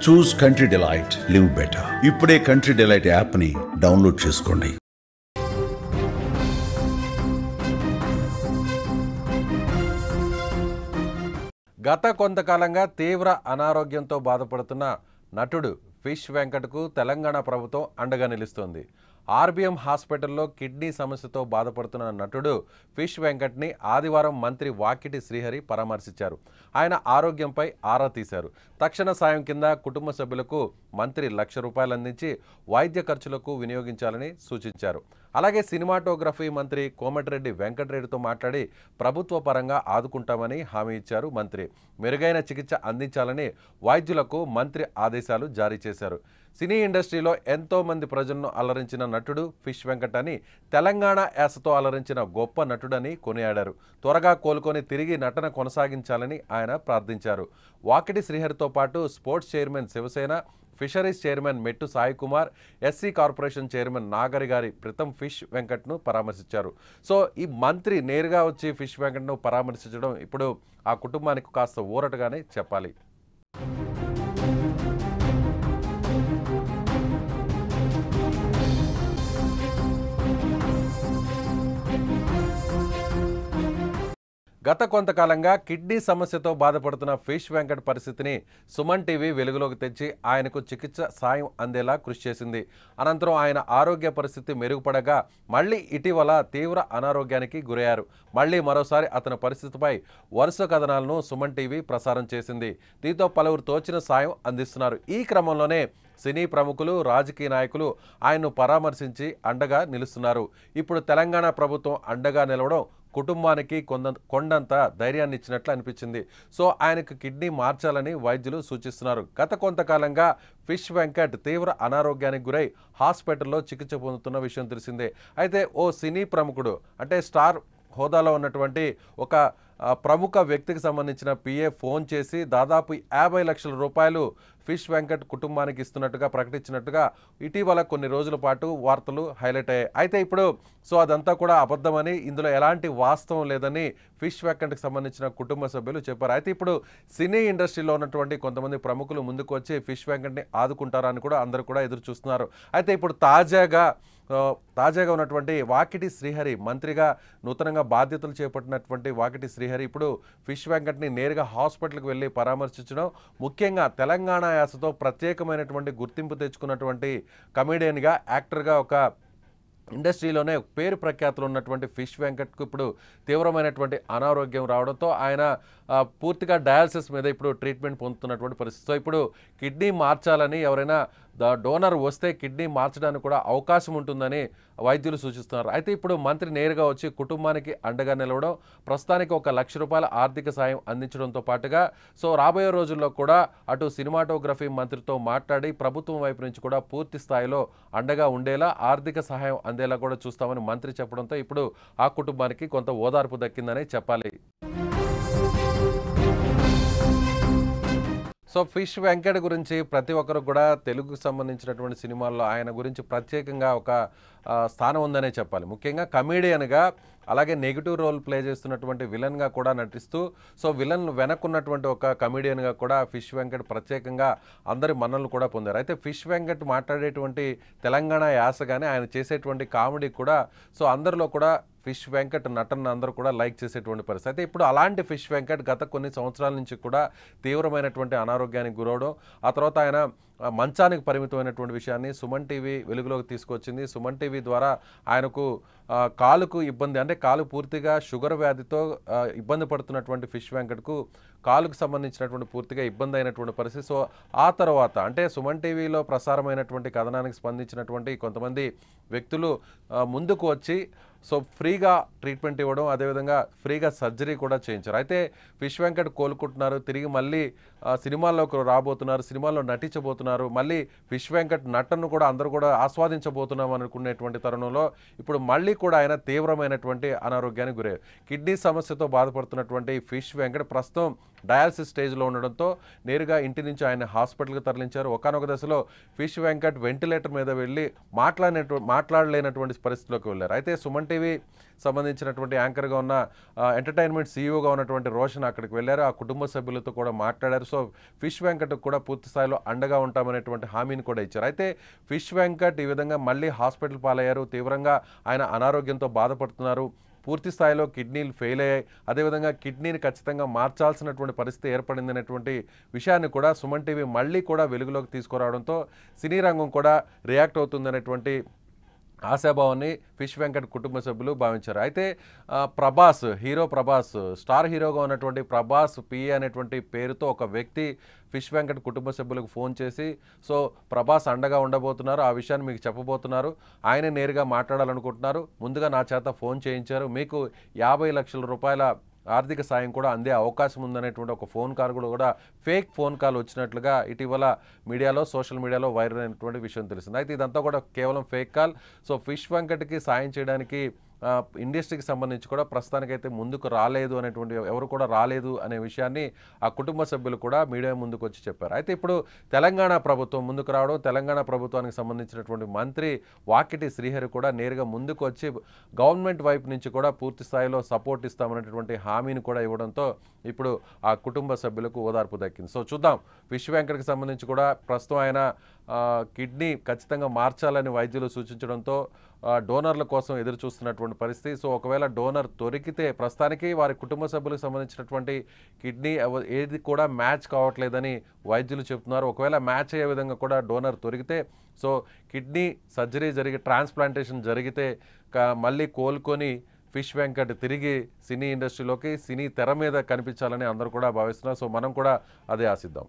చూస్ country delight, live better. ఇప్పుడే country delight యాప్ని download చేసుకోండి. గత కొంతకాలంగా తీవ్ర అనారోగ్యంతో బాధపడుతున్న నటుడు ఫిష్ వెంకట్కు తెలంగాణ ప్రభుత్వం అండగా నిలుస్తోంది. ఆర్బీఎం హాస్పిటల్లో కిడ్నీ సమస్యతో బాధపడుతున్న నటుడు ఫిష్ వెంకట్ని ఆదివారం మంత్రి వాకిటి శ్రీహరి పరామర్శించారు. ఆయన ఆరోగ్యంపై ఆరా తీశారు. తక్షణ సాయం కింద కుటుంబ సభ్యులకు మంత్రి ₹1,00,000 అందించి వైద్య ఖర్చులకు వినియోగించాలని సూచించారు. అలాగే సినిమాటోగ్రఫీ మంత్రి కోమటిరెడ్డి వెంకటరెడ్డితో మాట్లాడి ప్రభుత్వ పరంగా ఆదుకుంటామని హామీ ఇచ్చారు మంత్రి. మెరుగైన చికిత్స అందించాలని వైద్యులకు మంత్రి ఆదేశాలు జారీ చేశారు. సినీ ఇండస్ట్రీలో ఎంతో మంది ప్రజలను అలరించిన నటుడు ఫిష్ వెంకట్ అని, తెలంగాణ యాసతో అలరించిన గొప్ప నటుడని కొనియాడారు. త్వరగా కోలుకొని తిరిగి నటన కొనసాగించాలని ఆయన ప్రార్థించారు. వాకిటి శ్రీహరితో పాటు sports chairman Shivasena, fisheries chairman Mettu Sai Kumar, SC corporation chairman Nagari గారి ప్రీతం ఫిష్ వెంకట్ను పరామర్శించారు. సో ఈ మంత్రి నేరుగా వచ్చి ఫిష్ వెంకట్ను పరామర్శించడం ఇప్పుడు ఆ కుటుంబానికి కాస్త ఊరటగానే చెప్పాలి. గత కొంతకాలంగా కిడ్నీ సమస్యతో బాధపడుతున్న ఫిష్ వెంకట్ పరిస్థితిని సుమన్ టీవీ వెలుగులోకి తెచ్చి ఆయనకు చికిత్స సాయం అందేలా కృషి చేసింది. అనంతరం ఆయన ఆరోగ్య పరిస్థితి మెరుగుపడగా మళ్లీ ఇటీవల తీవ్ర అనారోగ్యానికి గురయ్యారు. మళ్లీ మరోసారి అతని పరిస్థితిపై వరుస కథనాలను సుమన్ టీవీ ప్రసారం చేసింది. దీంతో పలువురు తోచిన సాయం అందిస్తున్నారు. ఈ క్రమంలోనే సినీ ప్రముఖులు, రాజకీయ నాయకులు ఆయన్ను పరామర్శించి అండగా నిలుస్తున్నారు. ఇప్పుడు తెలంగాణ ప్రభుత్వం అండగా నిలవడం కుటుంబానికి కొండంత ధైర్యాన్ని ఇచ్చినట్లు అనిపించింది. సో ఆయనకు కిడ్నీ మార్చాలని వైద్యులు సూచిస్తున్నారు. గత కొంతకాలంగా ఫిష్ వెంకట్ తీవ్ర అనారోగ్యానికి గురై హాస్పిటల్లో చికిత్స పొందుతున్న విషయం తెలిసిందే. అయితే ఓ సినీ ప్రముఖుడు, అంటే స్టార్ హోదాలో ఉన్నటువంటి ఒక ప్రముఖ వ్యక్తికి సంబంధించిన పిఏ ఫోన్ చేసి దాదాపు ₹50 లక్షల ఫిష్ వెంకట్ కుటుంబానికి ఇస్తున్నట్టుగా ప్రకటించినట్టుగా ఇటీవల కొన్ని రోజుల పాటు వార్తలు హైలైట్ అయ్యాయి. అయితే ఇప్పుడు అదంతా కూడా అబద్ధమని, ఇందులో ఎలాంటి వాస్తవం లేదని ఫిష్ వెంకట్కి సంబంధించిన కుటుంబ సభ్యులు చెప్పారు. అయితే ఇప్పుడు సినీ ఇండస్ట్రీలో ఉన్నటువంటి కొంతమంది ప్రముఖులు ముందుకు వచ్చి ఫిష్ వెంకట్ని ఆదుకుంటారని కూడా అందరూ కూడా ఎదురు చూస్తున్నారు. అయితే ఇప్పుడు తాజాగా ఉన్నటువంటి వాకిటి శ్రీహరి, మంత్రిగా నూతనంగా బాధ్యతలు చేపట్టినటువంటి వాకిటి శ్రీహరి ఇప్పుడు ఫిష్ వెంకట్ని నేరుగా హాస్పిటల్కి వెళ్ళి పరామర్శించడం, ముఖ్యంగా తెలంగాణ యాసతో ప్రత్యేకమైనటువంటి గుర్తింపు తెచ్చుకున్నటువంటి కమెడియన్గా, యాక్టర్గా, ఒక ఇండస్ట్రీలోనే పేరు ప్రఖ్యాతులు ఉన్నటువంటి ఫిష్ వెంకట్కు ఇప్పుడు తీవ్రమైనటువంటి అనారోగ్యం రావడంతో ఆయన పూర్తిగా డయాలసిస్ మీద ఇప్పుడు ట్రీట్మెంట్ పొందుతున్నటువంటి పరిస్థితి. సో ఇప్పుడు కిడ్నీ మార్చాలని, ఎవరైనా డోనర్ వస్తే కిడ్నీ మార్చడానికి కూడా అవకాశం ఉంటుందని వైద్యులు సూచిస్తున్నారు. అయితే ఇప్పుడు మంత్రి నేరుగా వచ్చి కుటుంబానికి అండగా నిలవడం, ప్రస్తుతానికి ₹1,00,000 ఆర్థిక సాయం అందించడంతో పాటుగా రాబోయే రోజుల్లో కూడా అటు సినిమాటోగ్రఫీ మంత్రితో మాట్లాడి ప్రభుత్వం వైపు నుంచి కూడా పూర్తి స్థాయిలో అండగా ఉండేలా, ఆర్థిక సహాయం అందేలా కూడా చూస్తామని మంత్రి చెప్పడంతో ఇప్పుడు ఆ కుటుంబానికి కొంత ఓదార్పు దక్కిందనే చెప్పాలి. ఫిష్ వెంకట్ గురించి ప్రతి ఒక్కరు కూడా తెలుగుకు సంబంధించినటువంటి సినిమాల్లో ఆయన గురించి ప్రత్యేకంగా ఒక స్థానం ఉందనే చెప్పాలి. ముఖ్యంగా కమెడియన్గా, అలాగే నెగిటివ్ రోల్ ప్లే చేస్తున్నటువంటి విలన్గా కూడా నటిస్తూ విలన్ వెనక్కున్నటువంటి ఒక కమెడియన్గా కూడా ఫిష్ వెంకట్ ప్రత్యేకంగా అందరి మన్ననలు కూడా పొందారు. అయితే ఫిష్ వెంకట్ మాట్లాడేటువంటి తెలంగాణ యాస కానీ, ఆయన చేసేటువంటి కామెడీ కూడా అందరిలో కూడా ఫిష్ వెంకట్ నటన అందరూ కూడా లైక్ చేసేటువంటి పరిస్థితి. అయితే ఇప్పుడు అలాంటి ఫిష్ వెంకట్ గత కొన్ని సంవత్సరాల నుంచి కూడా తీవ్రమైనటువంటి అనారోగ్యానికి గురవడం, ఆ తర్వాత ఆయన మంచానికి పరిమితమైనటువంటి విషయాన్ని సుమన్ టీవీ వెలుగులోకి తీసుకొచ్చింది. సుమన్ టీవీ ద్వారా ఆయనకు కాలుకు ఇబ్బంది, అంటే కాలు పూర్తిగా షుగర్ వ్యాధితో ఇబ్బంది పడుతున్నటువంటి ఫిష్ వెంకట్కు కాలుకు సంబంధించినటువంటి పూర్తిగా ఇబ్బంది అయినటువంటి పరిస్థితి. ఆ తర్వాత అంటే సుమన్ టీవీలో ప్రసారమైనటువంటి కథనానికి స్పందించినటువంటి కొంతమంది వ్యక్తులు ముందుకు వచ్చి ఫ్రీగా ట్రీట్మెంట్ ఇవ్వడం, అదేవిధంగా ఫ్రీగా సర్జరీ కూడా చేయించారు. అయితే ఫిష్ వెంకట్ కోలుకుంటున్నారు, తిరిగి మళ్ళీ సినిమాల్లోకి రాబోతున్నారు, సినిమాల్లో నటించబోతున్నారు, మళ్ళీ ఫిష్ వెంకట్ నటనను కూడా అందరూ కూడా ఆస్వాదించబోతున్నాం అనుకునేటువంటి తరుణంలో ఇప్పుడు మళ్ళీ కూడా ఆయన తీవ్రమైనటువంటి అనారోగ్యానికి గురయ్యారు. కిడ్నీ సమస్యతో బాధపడుతున్నటువంటి ఫిష్ వెంకట్ ప్రస్తుతం డయాలసిస్ స్టేజ్లో ఉండడంతో నేరుగా ఇంటి నుంచి ఆయన హాస్పిటల్కి తరలించారు. ఒకానొక దశలో ఫిష్ వెంకట్ వెంటిలేటర్ మీద వెళ్ళి మాట్లాడలేనటువంటి పరిస్థితిలోకి వెళ్ళారు. అయితే సుమన్ టీవీ సంబంధించినటువంటి యాంకర్గా ఉన్న ఎంటర్టైన్మెంట్ సీఈఓగా ఉన్నటువంటి రోషన్ అక్కడికి వెళ్ళారు. ఆ కుటుంబ సభ్యులతో కూడా మాట్లాడారు. సో ఫిష్ వెంకట్కు కూడా పూర్తి స్థాయిలో అండగా ఉంటామనేటువంటి హామీని కూడా ఇచ్చారు. అయితే ఫిష్ వెంకట్ ఈ విధంగా మళ్ళీ హాస్పిటల్ పాలయ్యారు. తీవ్రంగా ఆయన అనారోగ్యంతో బాధపడుతున్నారు. పూర్తి స్థాయిలో కిడ్నీలు ఫెయిల్ అయ్యాయి. అదేవిధంగా కిడ్నీని ఖచ్చితంగా మార్చాల్సినటువంటి పరిస్థితి ఏర్పడింది అనేటువంటి విషయాన్ని కూడా సుమన్ టీవీ మళ్ళీ కూడా వెలుగులోకి తీసుకురావడంతో సినీ రంగం కూడా రియాక్ట్ అవుతుందనేటువంటి ఆశాభావాన్ని ఫిష్ వెంకట్ కుటుంబ సభ్యులు భావించారు. అయితే హీరో ప్రభాస్ స్టార్ హీరోగా ఉన్నటువంటి ప్రభాస్ పిఏ అనేటువంటి పేరుతో ఒక వ్యక్తి ఫిష్ వెంకట్ కుటుంబ సభ్యులకు ఫోన్ చేసి సో ప్రభాస్ అండగా ఉండబోతున్నారు, ఆ విషయాన్ని మీకు చెప్పబోతున్నారు, ఆయనే నేరుగా మాట్లాడాలనుకుంటున్నారు, ముందుగా నా చేత ఫోన్ చేయించారు, మీకు 50 లక్షల రూపాయల ఆర్థిక సాయం కూడా అందే అవకాశం ఉందనేటువంటి ఒక ఫోన్ కాల్ కూడా ఫేక్ ఫోన్ కాల్ వచ్చినట్లుగా ఇటీవల సోషల్ మీడియాలో వైరల్ అయినటువంటి విషయం తెలిసింది. అయితే ఇదంతా కూడా కేవలం ఫేక్ కాల్. సో ఫిష్ వెంకట్కి సాయం చేయడానికి ఇండస్ట్రీకి సంబంధించి కూడా ప్రస్తుతానికైతే ముందుకు రాలేదు అనేటువంటి ఎవరు కూడా రాలేదు అనే విషయాన్ని ఆ కుటుంబ సభ్యులు కూడా మీడియా ముందుకు వచ్చి చెప్పారు. అయితే ఇప్పుడు తెలంగాణ ప్రభుత్వం ముందుకు రావడం, తెలంగాణ ప్రభుత్వానికి సంబంధించినటువంటి మంత్రి వాకిటి శ్రీహరి కూడా నేరుగా ముందుకు వచ్చి గవర్నమెంట్ వైపు నుంచి కూడా పూర్తి స్థాయిలో సపోర్ట్ ఇస్తామనేటువంటి హామీని కూడా ఇవ్వడంతో ఇప్పుడు ఆ కుటుంబ సభ్యులకు ఓదార్పు దక్కింది. సో చూద్దాం, ఫిష్ వెంకట్కి సంబంధించి కూడా ప్రస్తుతం ఆయన కిడ్నీ ఖచ్చితంగా మార్చాలని వైద్యులు సూచించడంతో డోనర్ల కోసం ఎదురు చూస్తున్నటువంటి పరిస్థితి. సో ఒకవేళ డోనర్ దొరికితే ప్రస్తుతానికి వారి కుటుంబ సభ్యులకు సంబంధించినటువంటి కిడ్నీ ఏది కూడా మ్యాచ్ కావట్లేదని వైద్యులు చెప్తున్నారు. ఒకవేళ మ్యాచ్ అయ్యే విధంగా కూడా డోనర్ దొరికితే సో కిడ్నీ సర్జరీ జరిగి ట్రాన్స్ప్లాంటేషన్ జరిగితే మళ్ళీ కోలుకొని ఫిష్ వెంకట్ తిరిగి సినీ ఇండస్ట్రీలోకి సినీ తెర మీద కనిపించాలని అందరూ కూడా భావిస్తున్నారు. సో మనం కూడా అదే ఆశిద్దాం.